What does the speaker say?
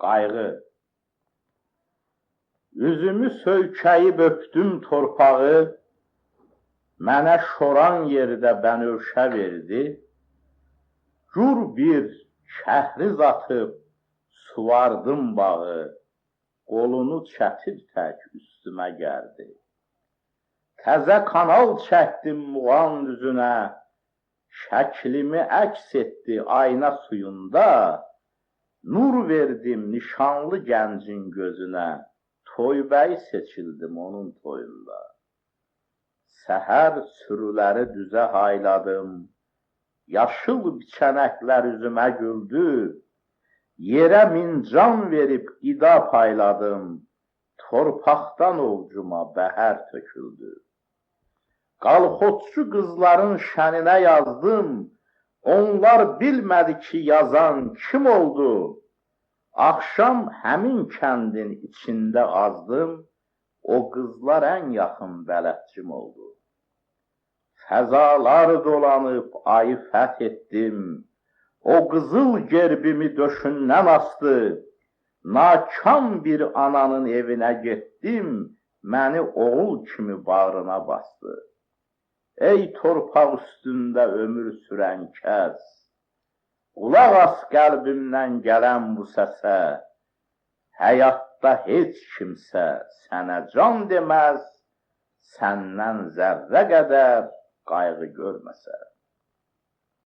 Qayğı. Üzümü söykəyib öpdüm torpağı, mənə şoran yerdə bənövşə verdi. Gur bir şəhriz atıb suvardım bağı, qolunu çətir tək üstümə gəldi. Təzə kanal çəkdim Muğan düzünə, şəklimi əks etdi ayna suyunda. Nur verdim nişanlı gəncin gözünə, toybəyi seçildim onun toyunda. Səhər sürüləri düzə hayladım, yaşıl biçənəklər üzümə güldü. Yerə min can verib qida payladım, torpaqdan ovcuma bəhər töküldü. Qalxotçu qızların şəninə yazdım, onlar bilmədi ki, yazan kim oldu? Axşam həmin kəndin içində azdım, o qızlar ən yaxın bələdçim oldu. Fəzalar dolanıb ayı fəth etdim, o qızıl gerbimi döşündən astı. Nakam bir ananın evinə getdim, məni oğul kimi bağrına bastı. Ey torpaq üstündə ömür sürən kəs, qulaq as qəlbimdən gələn bu səsə. Həyatda heç kimsə sənə can deməz, səndən zərrə qədər qayğı görməsə.